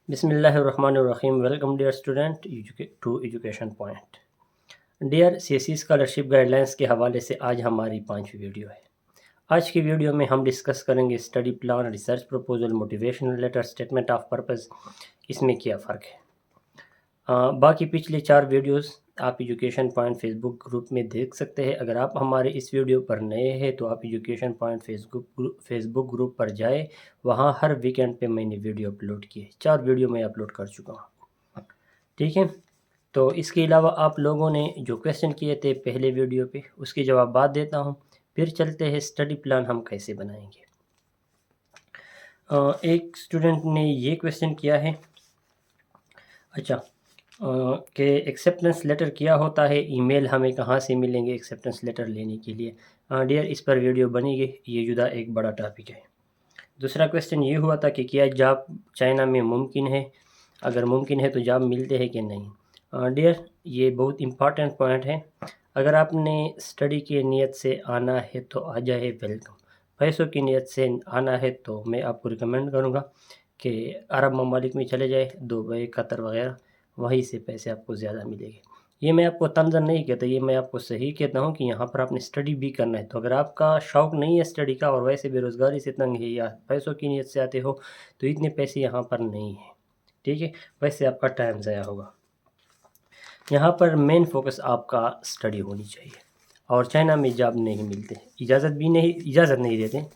बिस्मिल्लाहिर्रहमानिर्रहीम। Welcome dear student to education point. Dear CSC scholarship guidelines के हवाले से आज हमारी 5वीं वीडियो है। आज की वीडियो में हम डिस्कस करेंगे study plan, research proposal, motivational letter, statement of purpose, इसमें क्या फ़र्क है। बाकी पिछले 4 वीडियोस आप एजुकेशन पॉइंट फेसबुक ग्रुप में देख सकते हैं। अगर आप हमारे इस वीडियो पर नए हैं तो आप एजुकेशन पॉइंट फेसबुक ग्रुप पर जाएं। वहां हर वीकेंड पे मैंने वीडियो अपलोड की है। 4 वीडियो मैं अपलोड कर चुका हूं। ठीक है, तो इसके अलावा आप लोगों ने जो क्वेश्चन किए थे पहले वीडियो पे उसके जवाब बाद देता हूँ। फिर चलते हैं स्टडी प्लान हम कैसे बनाएंगे। एक स्टूडेंट ने ये क्वेश्चन किया है, अच्छा, कि एक्सेप्टेंस लेटर क्या होता है, ईमेल हमें कहाँ से मिलेंगे एक्सेप्टेंस लेटर लेने के लिए। डियर, इस पर वीडियो बनेगी, ये जुदा एक बड़ा टॉपिक है। दूसरा क्वेश्चन ये हुआ था कि क्या जॉब चाइना में मुमकिन है, अगर मुमकिन है तो जॉब मिलते हैं कि नहीं। डियर, ये बहुत इम्पॉर्टेंट पॉइंट है। अगर आपने स्टडी की नीयत से आना है तो आ जाए, वेलकम। पैसों की नीयत से आना है तो मैं आपको रिकमेंड करूँगा कि अरब ममालिक में चले जाए, दुबई, कतर वगैरह, वहीं से पैसे आपको ज़्यादा मिलेंगे। ये मैं आपको तंज़न नहीं कहता, ये मैं आपको सही कहता हूँ कि यहाँ पर आपने स्टडी भी करना है। तो अगर आपका शौक़ नहीं है स्टडी का और वैसे बेरोज़गारी से तंग है या पैसों की नीयत से आते हो तो इतने पैसे यहाँ पर नहीं हैं। ठीक है, वैसे आपका टाइम ज़ाया होगा। यहाँ पर मेन फोकस आपका स्टडी होनी चाहिए। और चाइना में जॉब नहीं मिलते, इजाज़त नहीं देते।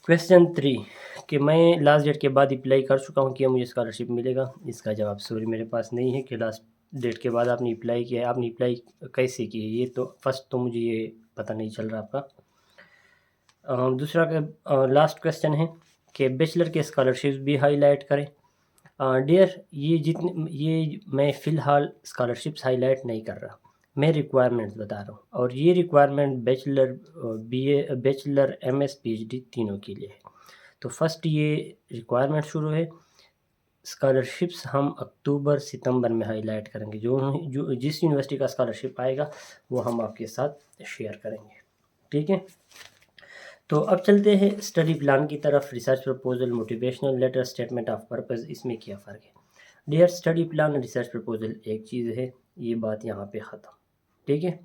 क्वेश्चन 3 कि मैं लास्ट डेट के बाद अप्लाई कर चुका हूँ, क्या मुझे स्कॉलरशिप मिलेगा। इसका जवाब सॉरी मेरे पास नहीं है कि लास्ट डेट के बाद आपने अप्लाई किया है। आपने अप्लाई कैसे की है ये तो फर्स्ट तो मुझे ये पता नहीं चल रहा आपका। दूसरा लास्ट क्वेश्चन है कि बैचलर के स्कॉलरशिप भी हाईलाइट करें। डियर, ये मैं फ़िलहाल स्कॉलरशिप्स हाईलाइट नहीं कर रहा, मैं रिक्वायरमेंट्स बता रहा हूँ। और ये requirement bachelor, BA, bachelor, MS, PhD तीनों के लिए है। तो फर्स्ट ये रिक्वायरमेंट शुरू है। स्कॉलरशिप्स हम अक्टूबर सितंबर में हाईलाइट करेंगे। जो जिस यूनिवर्सिटी का स्कॉलरशिप आएगा वो हम आपके साथ शेयर करेंगे। ठीक है, तो अब चलते हैं स्टडी प्लान की तरफ। Research proposal, motivational letter, statement of purpose, इसमें क्या फ़र्क है। Dear, study plan, research proposal एक चीज़ है, ये बात यहाँ पे ख़त्म। ठीक है,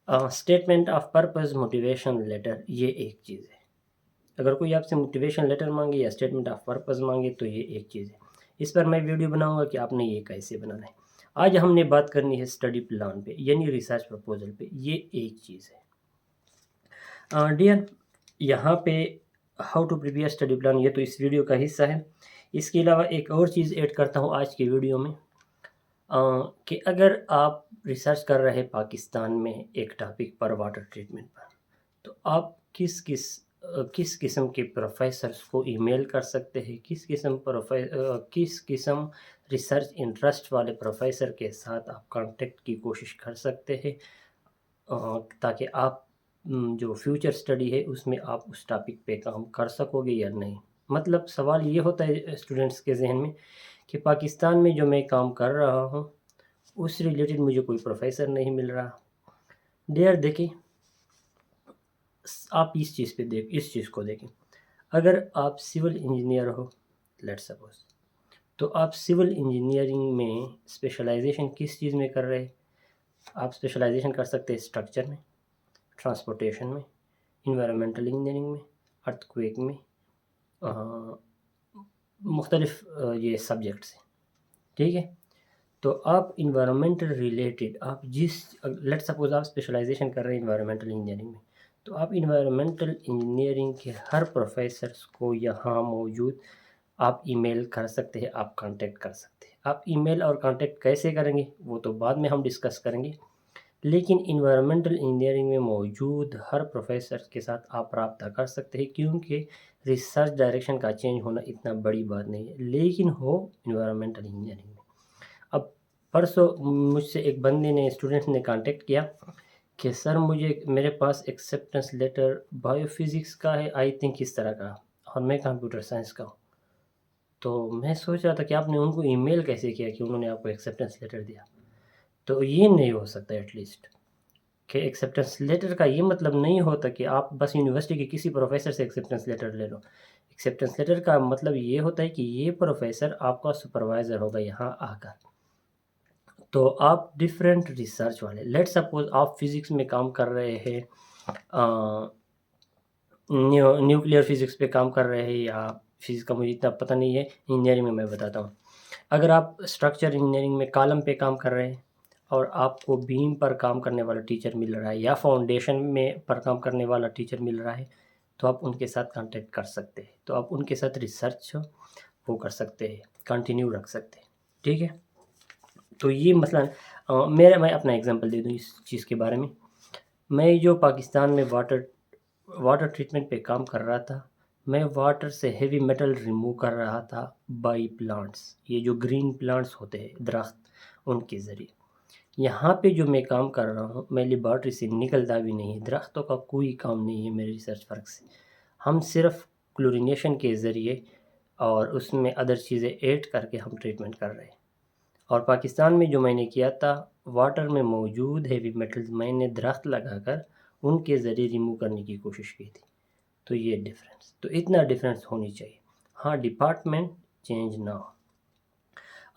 statement of purpose, motivation letter, ये एक चीज़ है। अगर कोई आपसे मोटिवेशन लेटर मांगे या स्टेटमेंट ऑफ पर्पस मांगे तो ये एक चीज़ है। इस पर मैं वीडियो बनाऊंगा कि आपने ये कैसे बनाना है। आज हमने बात करनी है स्टडी प्लान पे, यानी रिसर्च प्रपोजल पे, ये एक चीज़ है। डियर, यहाँ पे how to prepare study plan, ये तो इस वीडियो का हिस्सा है। इसके अलावा एक और चीज़ ऐड करता हूँ आज की वीडियो में, कि अगर आप रिसर्च कर रहे हैं पाकिस्तान में एक टॉपिक पर, वाटर ट्रीटमेंट पर, तो आप किस किस्म के प्रोफेसर्स को ईमेल कर सकते हैं, किस किस्म रिसर्च इंटरेस्ट वाले प्रोफेसर के साथ आप कांटेक्ट की कोशिश कर सकते हैं, ताकि आप जो फ्यूचर स्टडी है उसमें आप उस टॉपिक पे काम कर सकोगे या नहीं। मतलब सवाल ये होता है स्टूडेंट्स के जहन में कि पाकिस्तान में जो मैं काम कर रहा हूँ उस रिलेटेड मुझे कोई प्रोफेसर नहीं मिल रहा। डियर, देखिए, आप इस चीज़ को देखें। अगर आप सिविल इंजीनियर हो, लेट्स सपोज, तो आप सिविल इंजीनियरिंग में स्पेशलाइजेशन किस चीज़ में कर रहे हैं। आप स्पेशलाइजेशन कर सकते हैं स्ट्रक्चर में, ट्रांसपोर्टेशन में, इन्वायरमेंटल इंजीनियरिंग में, अर्थक्वेक में, मुख्तलिफ ये सब्जेक्ट्स हैं। ठीक है, तो आप इन्वायरमेंटल रिलेटेड, आप लेट्स सपोज आप स्पेशलाइजेशन कर रहे हैं इन्वायरमेंटल इंजीनियरिंग में, तो आप इन्वायरमेंटल इंजीनियरिंग के हर प्रोफेसर्स को यहाँ मौजूद आप ईमेल कर सकते हैं, आप कांटेक्ट कर सकते हैं। आप ईमेल और कांटेक्ट कैसे करेंगे वो तो बाद में हम डिस्कस करेंगे, लेकिन इन्वायरमेंटल इंजीनियरिंग में मौजूद हर प्रोफेसर के साथ आप रब्ता कर सकते हैं, क्योंकि रिसर्च डायरेक्शन का चेंज होना इतना बड़ी बात नहीं है, लेकिन हो इन्वायरमेंटल इंजीनियरिंग में। अब परसों मुझसे एक बंदे ने, स्टूडेंट ने कांटेक्ट किया कि सर मेरे पास एक्सेप्टेंस लेटर बायोफिज़िक्स का है, आई थिंक इस तरह का, और मैं कंप्यूटर साइंस का हूँ। तो मैं सोच रहा था कि आपने उनको ईमेल कैसे किया कि उन्होंने आपको एक्सेप्टेंस लेटर दिया। तो ये नहीं हो सकता एटलीस्ट, कि एक्सेप्टेंस लेटर का ये मतलब नहीं होता कि आप बस यूनिवर्सिटी के किसी प्रोफेसर से एक्सेप्टेंस लेटर ले लो। एक्सेप्टेंस लेटर का मतलब ये होता है कि ये प्रोफेसर आपका सुपरवाइज़र होगा यहाँ आकर। तो आप डिफरेंट रिसर्च वाले, लेट्स सपोज़ आप फिज़िक्स में काम कर रहे हैं, न्यूक्लियर फिज़िक्स पे काम कर रहे हैं, या फिज़िक्स का मुझे इतना पता नहीं है, इंजीनियरिंग में मैं बताता हूँ। अगर आप स्ट्रक्चर इंजीनियरिंग में कॉलम पे काम कर रहे हैं और आपको बीम पर काम करने वाला टीचर मिल रहा है या फाउंडेशन में पर काम करने वाला टीचर मिल रहा है, तो आप उनके साथ कांटेक्ट कर सकते हैं। तो आप उनके साथ रिसर्च वो कर सकते हैं, कंटिन्यू रख सकते हैं। ठीक है? तो ये मसलन मैं अपना एग्ज़ाम्पल दे दूँ इस चीज़ के बारे में। मैं जो पाकिस्तान में वाटर ट्रीटमेंट पे काम कर रहा था, मैं वाटर से हेवी मेटल रिमूव कर रहा था बाय प्लांट्स, ये जो ग्रीन प्लांट्स होते हैं, दरख्त, उनके ज़रिए। यहाँ पे जो मैं काम कर रहा हूँ, मैं लेबॉरेटरी से निकलता भी नहीं, दरख्तों का कोई काम नहीं है मेरे रिसर्च वर्क से। हम सिर्फ क्लोरीनेशन के ज़रिए और उसमें अदर चीज़ें ऐड करके हम ट्रीटमेंट कर रहे हैं। और पाकिस्तान में जो मैंने किया था, वाटर में मौजूद हेवी मेटल्स मैंने दरख्त लगाकर उनके ज़रिए रिमूव करने की कोशिश की थी। तो ये डिफरेंस, तो इतना डिफरेंस होनी चाहिए। हाँ, डिपार्टमेंट चेंज ना हो।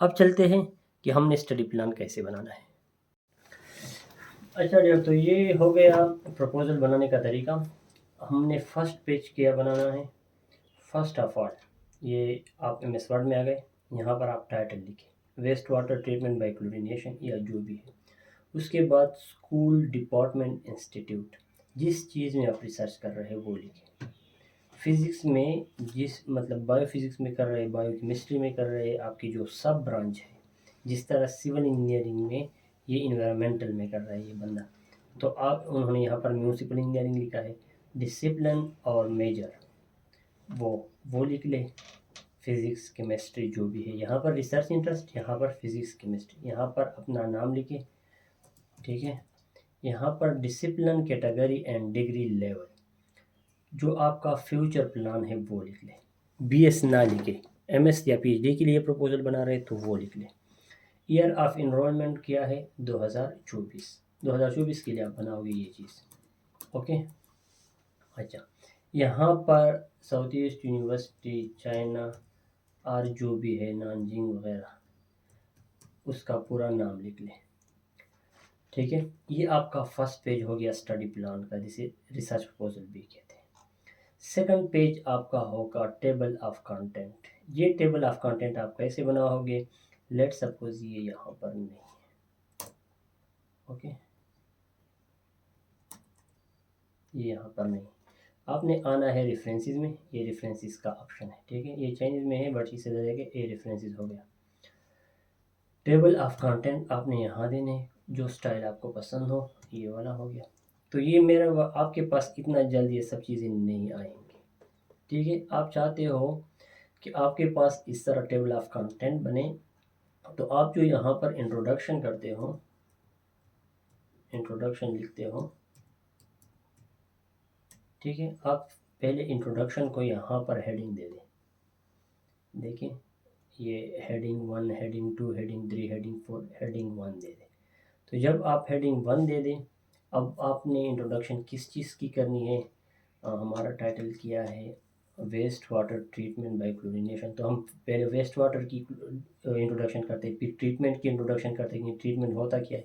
अब चलते हैं कि हमने स्टडी प्लान कैसे बनाना है। अच्छा डियर, तो ये हो गया प्रपोज़ल बनाने का तरीका। हमने फर्स्ट पेज क्या बनाना है। फर्स्ट ऑफ ऑल, ये आप एम एस वर्ड में आ गए, यहाँ पर आप टाइटल लिखें, waste water treatment by chlorination या जो भी है। उसके बाद स्कूल, डिपार्टमेंट, इंस्टीट्यूट, जिस चीज़ में आप रिसर्च कर रहे हैं वो लिखें। फिज़िक्स में जिस मतलब बायोफिज़िक्स में कर रहे हैं, बायोकेमिस्ट्री में कर रहे हैं, आपकी जो सब ब्रांच है, जिस तरह सिविल इंजीनियरिंग में ये इन्वायरमेंटल में कर रहा है ये बंदा, तो आप उन्होंने यहाँ पर म्यूनिसिपल इंजीनियरिंग लिखा है। डिसिप्लिन और मेजर वो लिख ले, फिज़िक्स केमिस्ट्री जो भी है। यहाँ पर रिसर्च इंटरेस्ट, यहाँ पर फिज़िक्स केमिस्ट्री, यहाँ पर अपना नाम लिखे। ठीक है? यहाँ पर discipline, category and degree level, जो आपका फ्यूचर प्लान है वो लिख लें। बीएस ना लिखे, एमएस या पीएचडी के लिए प्रपोजल बना रहे तो वो लिख लें। ईयर ऑफ इनरोलमेंट क्या है, 2024 के लिए आप बनाओगे ये चीज़। ओके। अच्छा, यहाँ पर साउथ ईस्ट यूनिवर्सिटी, चाइना, और जो भी है, नानजिंग वगैरह, उसका पूरा नाम लिख लें। ठीक है? ये आपका फर्स्ट पेज हो गया स्टडी प्लान का, जिसे रिसर्च प्रपोजल भी कहते हैं। सेकंड पेज आपका होगा टेबल ऑफ कंटेंट। ये टेबल ऑफ कंटेंट आप कैसे बनाओगे, लेट सपोज ये यहाँ पर नहीं है। ओके, ये यहाँ पर नहीं, आपने आना है रेफरेंसेस में, ये रेफरेंसेस का ऑप्शन है। ठीक है? ये चाइनीज़ में है बट इसे जाके ये रेफरेंसेस हो गया। टेबल ऑफ कंटेंट आपने यहाँ देने, जो स्टाइल आपको पसंद हो, ये वाला हो गया। तो ये मेरा आपके पास इतना जल्द ये सब चीज़ें नहीं आएंगी। ठीक है? आप चाहते हो कि आपके पास इस तरह टेबल ऑफ कंटेंट बने, तो आप जो यहाँ पर इंट्रोडक्शन करते हो, इंट्रोडक्शन लिखते हो। ठीक है? आप पहले इंट्रोडक्शन को यहाँ पर हेडिंग दे दें। देखिए, ये heading 1, heading 2, heading 3, heading 4, heading 1 दे दें। तो जब आप हेडिंग 1 दे दें, अब आपने इंट्रोडक्शन किस चीज़ की करनी है। हमारा टाइटल किया है waste water treatment by chlorination, तो हम पहले वेस्ट वाटर की इंट्रोडक्शन करते हैं, फिर ट्रीटमेंट की इंट्रोडक्शन करते हैं कि ट्रीटमेंट होता क्या है,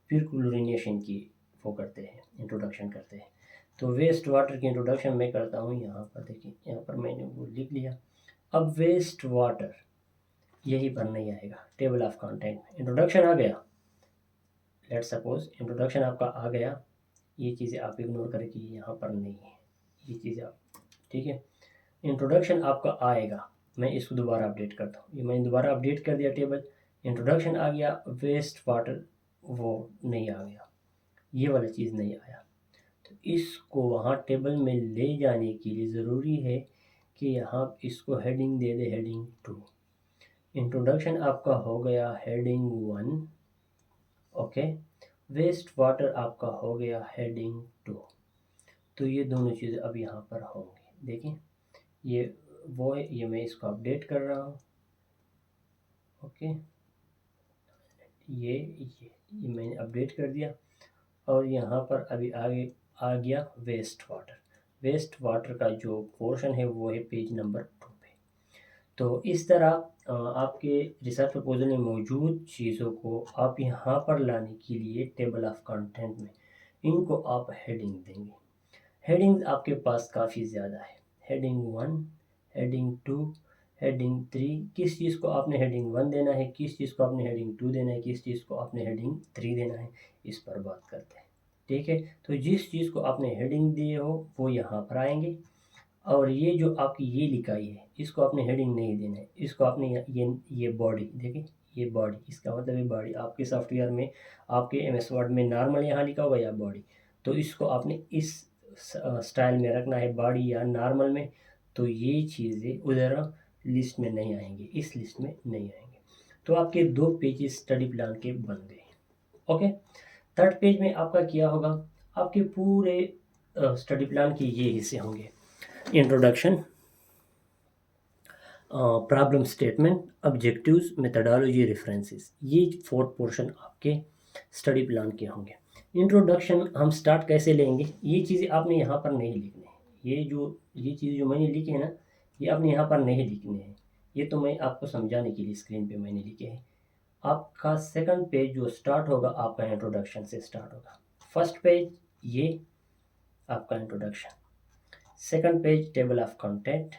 फिर क्लोरिनेशन की वो करते हैं, इंट्रोडक्शन करते हैं। तो वेस्ट वाटर की इंट्रोडक्शन मैं करता हूँ यहाँ पर। देखिए, यहाँ पर मैंने वो लिख लिया। अब वेस्ट वाटर यही पर नहीं आएगा, टेबल ऑफ कंटेंट इंट्रोडक्शन आ गया। लेट सपोज इंट्रोडक्शन आपका आ गया, ये चीज़ें आप इग्नोर करें कि यहाँ पर नहीं है, ये चीज़ें आप, ठीक है? इंट्रोडक्शन आपका आएगा, मैं इसको दोबारा अपडेट करता हूँ। ये मैंने दोबारा अपडेट कर दिया टेबल, इंट्रोडक्शन आ गया, वेस्ट वाटर वो नहीं आ गया, ये वाला चीज़ नहीं आया। तो इसको वहाँ टेबल में ले जाने के लिए ज़रूरी है कि यहाँ इसको हेडिंग दे दे, हेडिंग 2। इंट्रोडक्शन आपका हो गया हेडिंग 1। ओके, वेस्ट वाटर आपका हो गया हेडिंग 2। तो ये दोनों चीज़ें अब यहाँ पर होंगी। देखिए, ये वो है, ये मैं इसको अपडेट कर रहा हूँ। ओके, ये मैंने अपडेट कर दिया, और यहाँ पर अभी आगे आ गया वेस्ट वाटर। वेस्ट वाटर का जो पोर्शन है वो है पेज नंबर 2 पे। तो इस तरह आपके रिसर्च प्रपोजल में मौजूद चीज़ों को आप यहाँ पर लाने के लिए टेबल ऑफ कंटेंट में इनको आप हेडिंग देंगे। हेडिंग्स आपके पास काफ़ी ज़्यादा है, हेडिंग 1, हेडिंग 2, हेडिंग 3। किस चीज़ को आपने हेडिंग 1 देना है, किस चीज़ को आपने हेडिंग 2 देना है, किस चीज़ को आपने हेडिंग 3 देना है, इस पर बात करते हैं। ठीक है, तो जिस चीज़ को आपने हेडिंग दिए हो वो यहाँ पर आएंगे, और ये जो आपकी ये लिखाई है इसको आपने हेडिंग नहीं देना है, इसको आपने ये बॉडी देखिए, ये बॉडी, इसका मतलब ये बॉडी आपके सॉफ्टवेयर में, आपके एमएस वर्ड में नॉर्मल यहाँ लिखा होगा या बॉडी, तो इसको आपने इस स्टाइल में रखना है, बॉडी या नॉर्मल में। तो ये चीज़ें उधर लिस्ट में नहीं आएंगी, इस लिस्ट में नहीं आएंगे। तो आपके 2 पेजेस स्टडी प्लान के बन गए। ओके, थर्ड पेज में आपका क्या होगा, आपके पूरे स्टडी प्लान के ये हिस्से होंगे, introduction, problem statement, objectives, methodology, references. ये 4 पोर्शन आपके स्टडी प्लान के होंगे। इंट्रोडक्शन हम स्टार्ट कैसे लेंगे, ये चीज़ें आपने यहाँ पर नहीं लिखनी है। ये चीज़ जो मैंने लिखी है ना, ये आपने यहाँ पर नहीं लिखनी है, ये तो मैं आपको समझाने के लिए स्क्रीन पे मैंने लिखे हैं। आपका सेकंड पेज जो स्टार्ट होगा आपका इंट्रोडक्शन से स्टार्ट होगा। फर्स्ट पेज ये आपका introduction, second page table of content,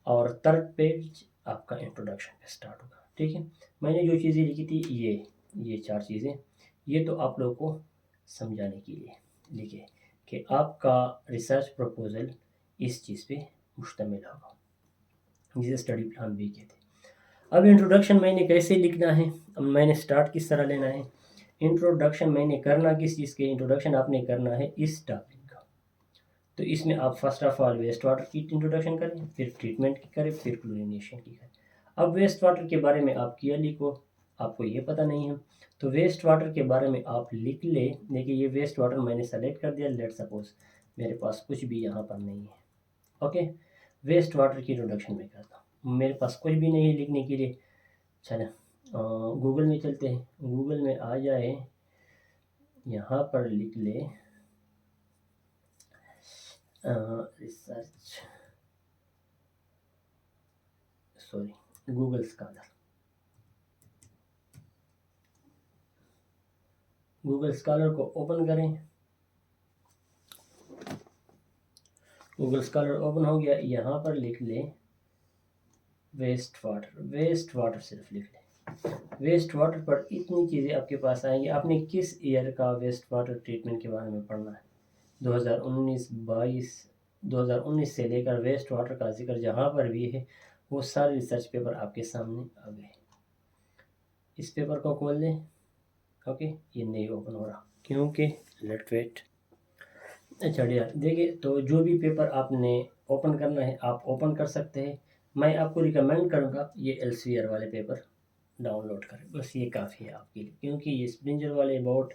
और थर्ड पेज आपका इंट्रोडक्शन पे स्टार्ट होगा। ठीक है, मैंने जो चीज़ें लिखी थी ये 4 चीज़ें, ये तो आप लोगों को समझाने के लिए लिखे कि आपका रिसर्च प्रपोजल इस चीज़ पे मुश्तमिल होगा, जिसे स्टडी प्लान भी कहते हैं। अब इंट्रोडक्शन मैंने कैसे लिखना है, अब मैंने स्टार्ट किस तरह लेना है। इंट्रोडक्शन मैंने करना किस चीज़ के, इंट्रोडक्शन आपने करना है इस टॉपिक का। तो इसमें आप first of all waste water की इंट्रोडक्शन करें, फिर ट्रीटमेंट की करें, फिर क्लोरिनेशन की करें। अब वेस्ट वाटर के बारे में आप क्या लिखो, आपको ये पता नहीं है, तो वेस्ट वाटर के बारे में आप लिख ले। देखिए ये वेस्ट वाटर मैंने सेलेक्ट कर दिया, लेट सपोज मेरे पास कुछ भी यहाँ पर नहीं है। ओके, वेस्ट वाटर की इंट्रोडक्शन में करता हूँ, मेरे पास कुछ भी नहीं है लिखने के लिए। चलो गूगल में चलते हैं, गूगल में आ जाए, यहाँ पर लिख ले research, sorry Google scholar. Google scholar को ओपन करें, गूगल स्कॉलर ओपन हो गया। यहाँ पर लिख लें वेस्ट वाटर, वेस्ट वाटर सिर्फ लिख लें। वेस्ट वाटर पर इतनी चीज़ें आपके पास आएंगी। आपने किस ईयर का वेस्ट वाटर ट्रीटमेंट के बारे में पढ़ना है, 2019, 22, 2019 से लेकर वेस्ट वाटर का जिक्र जहाँ पर भी है वो सारे रिसर्च पेपर आपके सामने आ गए। इस पेपर को खोल लें। ओके, ये नहीं ओपन हो रहा क्योंकि लेट वेट। अच्छा डियर, देखिए तो जो भी पेपर आपने ओपन करना है आप ओपन कर सकते हैं। मैं आपको रिकमेंड करूँगा ये एल्सेवियर वाले पेपर डाउनलोड करें, बस ये काफ़ी है आपके लिए, क्योंकि ये स्प्रिंजर वाले बहुत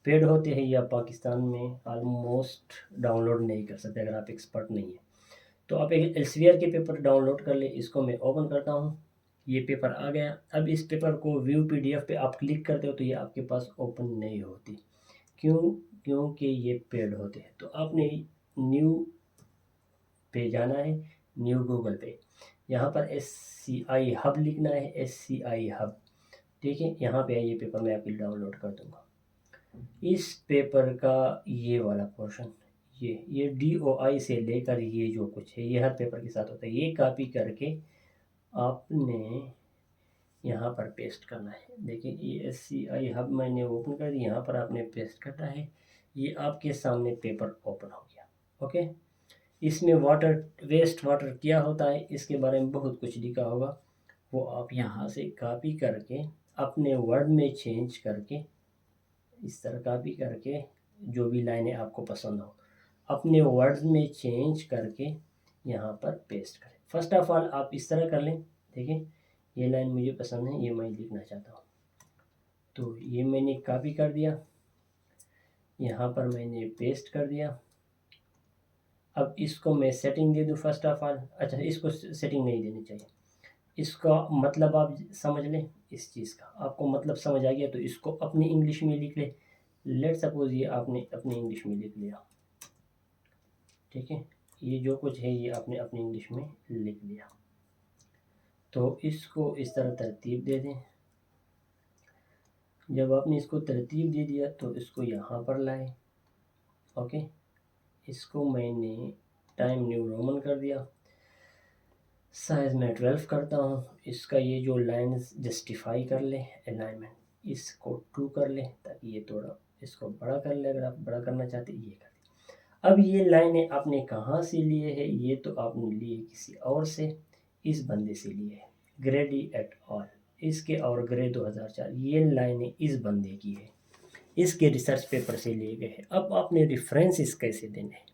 पेड होते हैं या पाकिस्तान में ऑलमोस्ट डाउनलोड नहीं कर सकते अगर आप एक्सपर्ट नहीं है। तो आप एक एल्सेवियर के पेपर डाउनलोड कर ले। इसको मैं ओपन करता हूँ, ये पेपर आ गया। अब इस पेपर को व्यू पीडीएफ पे आप क्लिक करते हो तो ये आपके पास ओपन नहीं होती, क्यों, क्योंकि ये पेड होते हैं। तो आपने न्यू पे जाना है, न्यू गूगल पे, यहाँ पर SCI हब लिखना है, SCI हब। ठीक है, यहाँ पे ये पेपर मैं आपके लिए डाउनलोड कर दूँगा। इस पेपर का ये वाला पोर्शन, ये DOI से लेकर ये जो कुछ है ये हर पेपर के साथ होता है। ये कॉपी करके आपने यहाँ पर पेस्ट करना है। देखिए ये SCI हब मैंने ओपन कर दिया, यहाँ पर आपने पेस्ट करना है। ये आपके सामने पेपर ओपन हो गया। ओके, इसमें वाटर, वेस्ट वाटर क्या होता है इसके बारे में बहुत कुछ लिखा होगा, वो आप यहाँ से कॉपी करके अपने वर्ड में चेंज करके, इस तरह कॉपी करके जो भी लाइनें आपको पसंद हो अपने वर्ड्स में चेंज करके यहाँ पर पेस्ट करें। फर्स्ट ऑफ ऑल आप इस तरह कर लें। देखिए ये लाइन मुझे पसंद है, ये मैं लिखना चाहता हूँ, तो ये मैंने कॉपी कर दिया, यहाँ पर मैंने पेस्ट कर दिया। अब इसको मैं सेटिंग दे दूँ फर्स्ट ऑफ ऑल। अच्छा, इसको सेटिंग नहीं देनी चाहिए, इसका मतलब आप समझ लें। इस चीज़ का आपको मतलब समझ आ गया तो इसको अपनी इंग्लिश में लिख ले। लेट सपोज ये आपने अपनी इंग्लिश में लिख लिया, ठीक है, ये जो कुछ है ये आपने अपनी इंग्लिश में लिख लिया। तो इसको इस तरह तरतीब दे दें। जब आपने इसको तरतीब दे दिया तो इसको यहाँ पर लाए। ओके, इसको मैंने टाइम न्यू रोमन कर दिया, साइज़ में 12 करता हूँ। इसका ये जो लाइन जस्टिफाई कर ले, अलाइनमेंट इसको 2 कर ले ताकि ये थोड़ा इसको बड़ा कर ले, अगर आप बड़ा करना चाहते ये कर दे। अब ये लाइनें आपने कहाँ से लिए है, ये तो आपने लिए किसी और से, इस बंदे से लिए है, ग्रेडी एट ऑल, इसके और ग्रे 2004, ये लाइनें इस बंदे की है, इसके रिसर्च पेपर से लिए गए हैं। अब आपने रेफरेंसेस कैसे देने हैं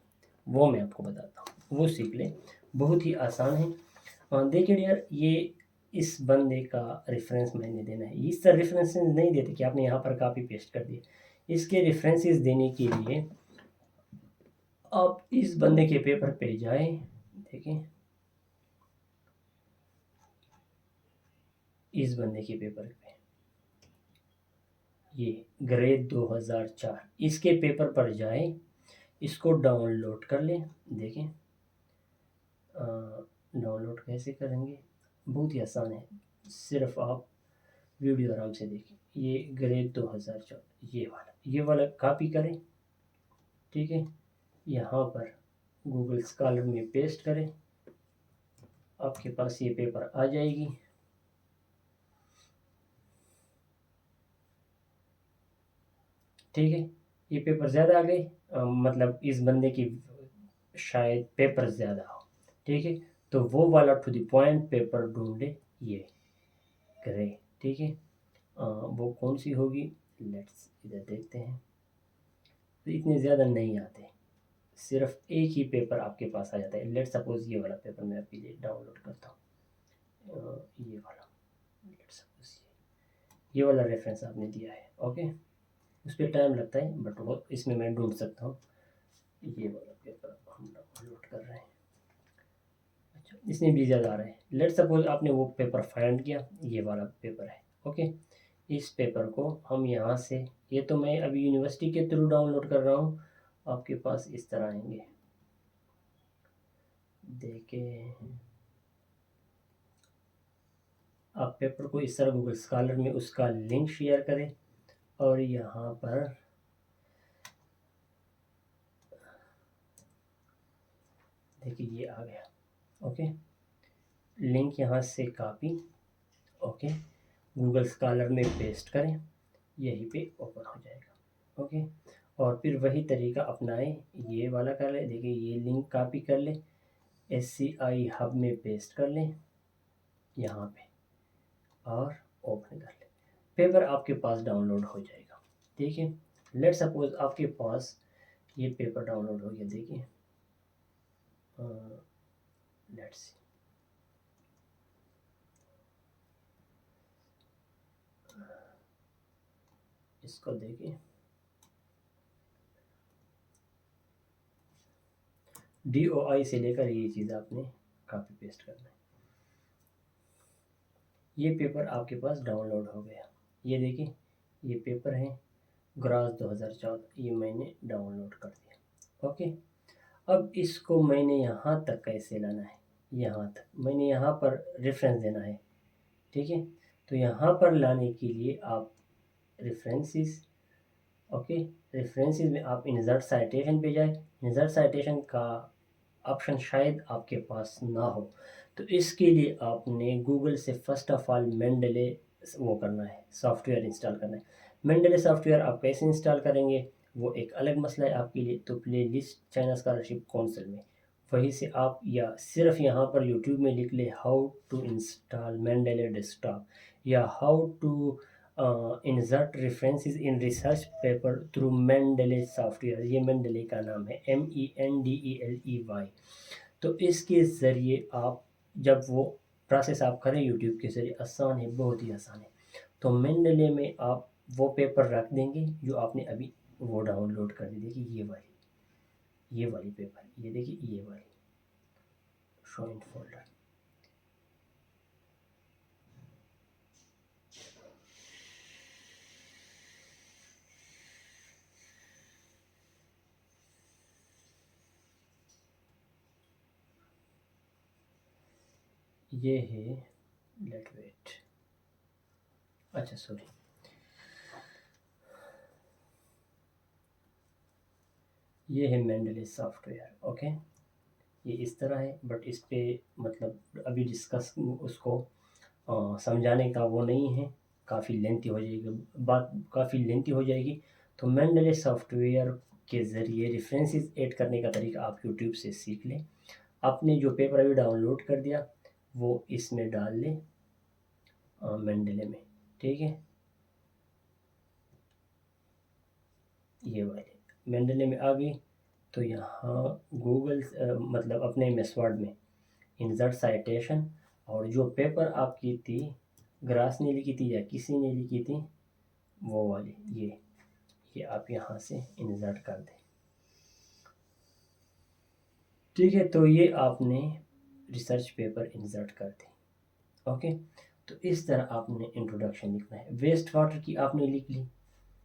वो मैं आपको बताता हूँ, वो सीख लें, बहुत ही आसान है। देखिए डियर, ये इस बंदे का रेफरेंस मैंने देना है। इस तरह रेफरेंसेस नहीं देते कि आपने यहाँ पर कॉपी पेस्ट कर दिए। इसके रेफरेंसेस देने के लिए आप इस बंदे के पेपर पे जाएं, देखिए इस बंदे के पेपर पे, ये ग्रे 2004, इसके पेपर पर जाएं, इसको डाउनलोड कर लें। देखें डाउनलोड कैसे करेंगे, बहुत ही आसान है, सिर्फ आप वीडियो आराम से देखें। ये ग्रे 2004, ये वाला कॉपी करें, ठीक है, यहाँ पर गूगल स्कॉलर में पेस्ट करें, आपके पास ये पेपर आ जाएगी। ठीक है, ये पेपर ज़्यादा आ गए, मतलब इस बंदे की शायद पेपर ज़्यादा हो, ठीक है, तो वो वाला टू द पॉइंट पेपर ढूंढे, ये ग्रे, ठीक है। वो कौन सी होगी, लेट्स इधर देखते हैं। तो इतने ज़्यादा नहीं आते, सिर्फ एक ही पेपर आपके पास आ जाता है। लेट सपोज ये वाला पेपर मैं आपके लिए डाउनलोड करता हूँ, ये वाला, लेट सपोज ये वाला रेफरेंस आपने दिया है। ओके, उस पर टाइम लगता है बट वो इसमें मैं ढूंढ सकता हूँ। ये वाला पेपर हम डाउनलोड कर रहे हैं, अच्छा इसमें भी ज़्यादा आ रहा है। लेट सपोज आपने वो पेपर फाइंड किया, ये वाला पेपर है। ओके, इस पेपर को हम यहाँ से, ये तो मैं अभी यूनिवर्सिटी के थ्रू डाउनलोड कर रहा हूँ, आपके पास इस तरह आएंगे, देखें आप पेपर को इस तरह गूगल स्कॉलर में उसका लिंक शेयर करें और यहाँ पर देखिए ये आ गया। ओके, लिंक यहाँ से कॉपी, ओके, गूगल स्कॉलर में पेस्ट करें, यहीं पे ओपन हो जाएगा। ओके, और फिर वही तरीका अपनाएं, ये वाला कर ले, देखिए ये लिंक कॉपी कर ले, SCI हब में पेस्ट कर लें यहाँ पे और ओपन कर लें, पेपर आपके पास डाउनलोड हो जाएगा। ठीक है, लेट सपोज आपके पास ये पेपर डाउनलोड हो गया, देखिए लेट्स सी, इसको देखिए, DOI से लेकर ये चीज़ आपने कॉपी पेस्ट करना है। ये पेपर आपके पास डाउनलोड हो गया, ये देखिए ये पेपर है ग्रास 2014, ये मैंने डाउनलोड कर दिया। ओके, अब इसको मैंने यहाँ तक कैसे लाना है, यहाँ तक मैंने यहाँ पर रेफरेंस देना है। ठीक है, तो यहाँ पर लाने के लिए आप रेफरेंसेस, ओके, रेफरेंसेस में आप इंसर्ट साइटेशन पे जाए। इंसर्ट साइटेशन का ऑप्शन शायद आपके पास ना हो, तो इसके लिए आपने गूगल से फर्स्ट ऑफ ऑल मेंडले वो करना है, सॉफ्टवेयर इंस्टॉल करना है। मेंडले सॉफ्टवेयर आप कैसे इंस्टॉल करेंगे वो एक अलग मसला है आपके लिए, तो play list China scholarship council में वहीं से आप, या सिर्फ यहाँ पर यूट्यूब में लिख ले how to install Mendeley desktop, या how to insert references in research paper through Mendeley software, ये मेंडले का नाम है, MENDELEY। तो इसके ज़रिए आप जब वो प्रोसेस आप करें यूट्यूब के ज़रिए, आसान है, बहुत ही आसान है। तो मेंडले में आप वो पेपर रख देंगे जो आपने अभी वो डाउनलोड कर दी, देखिए ये वाली पेपर, ये देखिए ये वाली शो इन फोल्डर, ये है, लेट वेट, अच्छा सॉरी, ये है मेंडले सॉफ्टवेयर। ओके, ये इस तरह है, बट इस पे मतलब अभी डिस्कस उसको समझाने का वो नहीं है, काफ़ी लेंथी हो जाएगी बात, काफ़ी लेंथी हो जाएगी। तो मेंडले सॉफ्टवेयर के ज़रिए रेफरेंसेस ऐड करने का तरीका आप यूट्यूब से सीख लें। आपने जो पेपर अभी डाउनलोड कर दिया वो इसमें डाल लें, मेंडले में, ठीक है। ये वाले मेंडले में आ गई, तो यहाँ गूगल मतलब अपने मेसवर्ड में इंसर्ट साइटेशन, और जो पेपर आपकी थी, ग्रास ने लिखी थी या किसी ने लिखी थी, वो वाली ये आप यहाँ से इंसर्ट कर दें, ठीक है। तो ये आपने रिसर्च पेपर इंसर्ट कर दी। ओके, तो इस तरह आपने इंट्रोडक्शन लिखना है। वेस्ट वाटर की आपने लिख ली।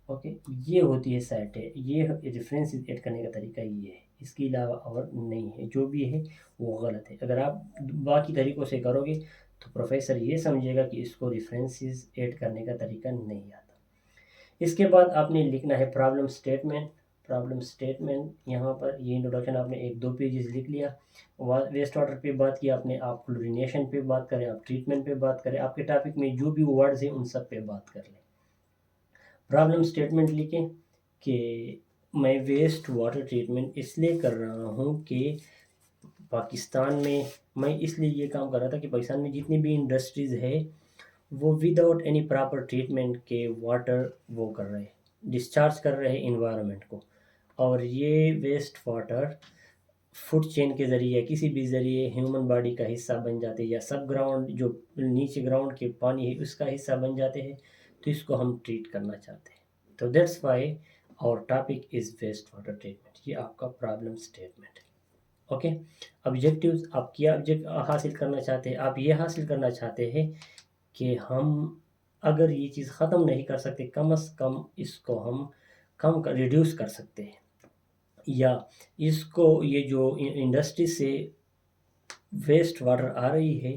ओके, ये होती है साइट है, ये रेफरेंस ऐड करने का तरीका ये है, इसके अलावा और नहीं है। जो भी है वो गलत है। अगर आप बाकी तरीक़ों से करोगे तो प्रोफेसर ये समझेगा कि इसको रेफरेंसेस ऐड करने का तरीका नहीं आता। इसके बाद आपने लिखना है प्रॉब्लम स्टेटमेंट। प्रॉब्लम स्टेटमेंट यहाँ पर ये इंट्रोडक्शन आपने 1-2 पेजेस लिख लिया। वेस्ट वाटर पे बात की आपने, आप क्लोरिनेशन पे बात करें, आप ट्रीटमेंट पे बात करें, आपके टॉपिक में जो भी वर्ड्स हैं उन सब पे बात कर लें। प्रॉब्लम स्टेटमेंट लिखें कि मैं वेस्ट वाटर ट्रीटमेंट इसलिए कर रहा हूँ कि पाकिस्तान में, मैं इसलिए ये काम कर रहा था कि पाकिस्तान में जितनी भी इंडस्ट्रीज़ है वो विदाउट एनी प्रॉपर ट्रीटमेंट के वाटर वो कर रहे हैं, डिस्चार्ज कर रहे हैं इन्वायरमेंट को, और ये वेस्ट वाटर फूड चेन के ज़रिए, किसी भी ज़रिए ह्यूमन बॉडी का हिस्सा बन जाते हैं, या सब ग्राउंड जो नीचे ग्राउंड के पानी है उसका हिस्सा बन जाते हैं, तो इसको हम ट्रीट करना चाहते हैं। तो that's why our topic is waste water treatment. ये आपका प्रॉब्लम स्टेटमेंट है। ओके, ऑब्जेक्टिव्स, आप क्या ऑब्जेक्ट हासिल करना चाहते हैं? आप ये हासिल करना चाहते हैं कि हम अगर ये चीज़ ख़त्म नहीं कर सकते, कम से कम इसको हम कम कर रिड्यूस कर सकते हैं, या इसको, ये जो इंडस्ट्री से वेस्ट वाटर आ रही है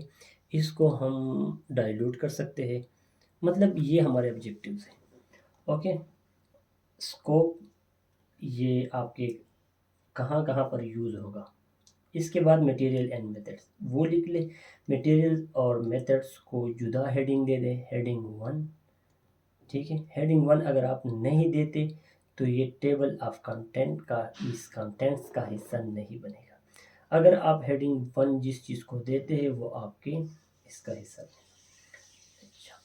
इसको हम डाइल्यूट कर सकते हैं। मतलब ये हमारे ऑब्जेक्टिव्स हैं। ओके, स्कोप, ये आपके कहाँ कहाँ पर यूज़ होगा। इसके बाद मटेरियल एंड मेथड्स वो लिख ले। मटेरियल और मेथड्स को जुदा हेडिंग दे दें, हेडिंग 1, ठीक है। हेडिंग 1 अगर आप नहीं देते तो ये टेबल ऑफ कंटेंट का, इस कंटेंट्स का हिस्सा नहीं बनेगा। अगर आप हेडिंग 1 जिस चीज़ को देते हैं वो आपके इसका हिस्सा बनेगा। अच्छा,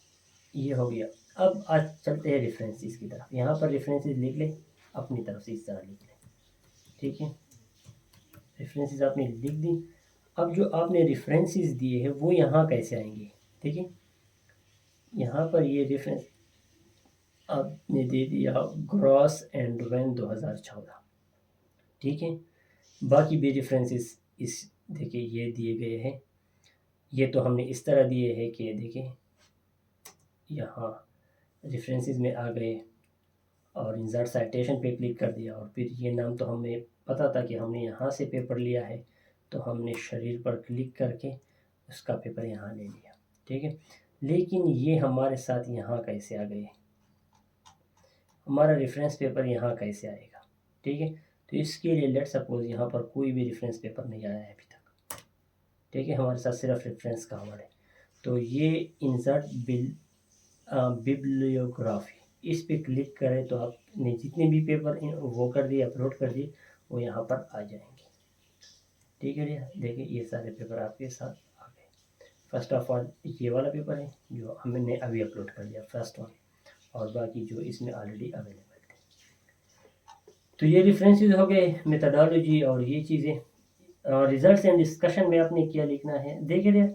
ये हो गया। अब आज चलते हैं रेफरेंसेस की तरफ। यहाँ पर रेफरेंसेस लिख ले, अपनी तरफ से इस तरह लिख ले, ठीक है। रेफरेंसेस आपने लिख दी। अब जो आपने रेफरेंसेस दिए हैं वो यहाँ कैसे आएंगे, ठीक है। यहाँ पर ये रेफरेंस आपने दे दिया ग्रॉस एंड वैन 2014, ठीक है। बाकी भी रेफरेंसेस इस देखिए ये दिए गए हैं। ये तो हमने इस तरह दिए हैं कि देखिए यहाँ रेफरेंसेस में आ गए और इंसर्ट साइटेशन पे क्लिक कर दिया, और फिर ये नाम तो हमें पता था कि हमने यहाँ से पेपर लिया है, तो हमने शरीर पर क्लिक करके उसका पेपर यहाँ ले लिया, ठीक है। लेकिन ये हमारे साथ यहाँ कैसे आ गए, हमारा रेफरेंस पेपर यहाँ कैसे आएगा, ठीक है। तो इसके लिए लेट सपोज यहाँ पर कोई भी रेफरेंस पेपर नहीं आया है अभी तक, ठीक है। हमारे साथ सिर्फ रेफरेंस का हमारे, तो ये इंसर्ट बिब्लियोग्राफी, इस पे क्लिक करें तो आपने जितने भी पेपर वो कर दिए, अपलोड कर दिए, वो यहाँ पर आ जाएंगे, ठीक है भैया। देखिए ये सारे पेपर आपके साथ आ गए। फर्स्ट ऑफ ऑल ये वाला पेपर है जो हमने अभी अपलोड कर दिया, फर्स्ट वन, और बाकी जो इसमें ऑलरेडी अवेलेबल थे। तो ये रेफरेंसेस हो गए, मेथडोलॉजी और ये चीज़ें। रिजल्ट्स एंड डिस्कशन में आपने क्या लिखना है, देखिए भैया,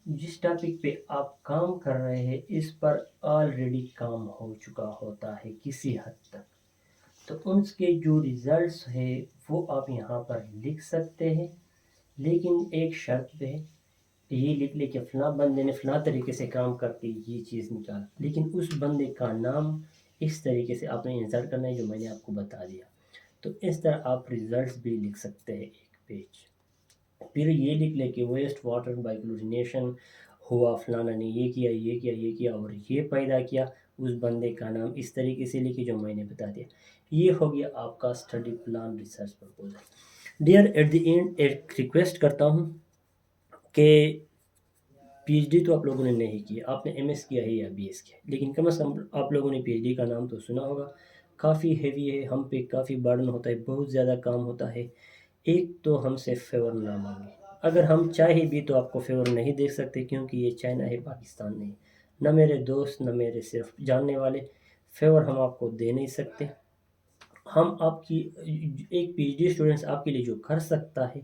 जिस टॉपिक पे आप काम कर रहे हैं इस पर ऑलरेडी काम हो चुका होता है किसी हद तक, तो उसके जो रिजल्ट्स है वो आप यहाँ पर लिख सकते हैं। लेकिन एक शर्त पे ये लिख ले कि फ़लाँ बंदे ने फ़लाँ तरीके से काम करके ये चीज़ निकाला, लेकिन उस बंदे का नाम इस तरीके से आपने इंसर्ट करना है जो मैंने आपको बता दिया। तो इस तरह आप रिजल्ट्स भी लिख सकते हैं एक पेज। फिर ये लिख ले कि वेस्ट वाटर बाय क्लोरिनेशन हुआ, फलाना ने ये किया, ये किया, ये किया और ये पैदा किया, उस बंदे का नाम इस तरीके से लिखिए जो मैंने बता दिया। ये हो गया आपका study plan research proposal. Dear, at the end एक रिक्वेस्ट करता हूँ कि पीएचडी तो आप लोगों ने नहीं की, आपने एमएस किया है या बीएस किया है, लेकिन कम से कम आप लोगों ने पीएचडी का नाम तो सुना होगा। काफ़ी हेवी है, हम पे काफ़ी बर्डन होता है, बहुत ज़्यादा काम होता है। एक तो हमसे फेवर ना मांगे, अगर हम चाहे भी तो आपको फेवर नहीं दे सकते, क्योंकि ये चाइना है, पाकिस्तान नहीं। ना मेरे दोस्त, ना मेरे सिर्फ जानने वाले, फेवर हम आपको दे नहीं सकते। हम आपकी एक पीएचडी स्टूडेंट्स आपके लिए जो कर सकता है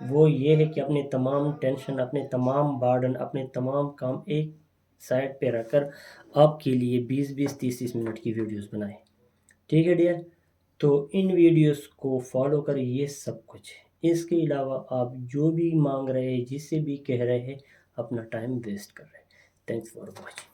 वो ये है कि अपने तमाम टेंशन, अपने तमाम बर्डन, अपने तमाम काम एक साइड पे रखकर आपके लिए 20-20, 30-30 मिनट की वीडियोस बनाए। ठीक है डियर? तो इन वीडियोस को फॉलो कर, ये सब कुछ है। इसके अलावा आप जो भी मांग रहे हैं, जिससे भी कह रहे हैं, अपना टाइम वेस्ट कर रहे हैं। Thanks for watching.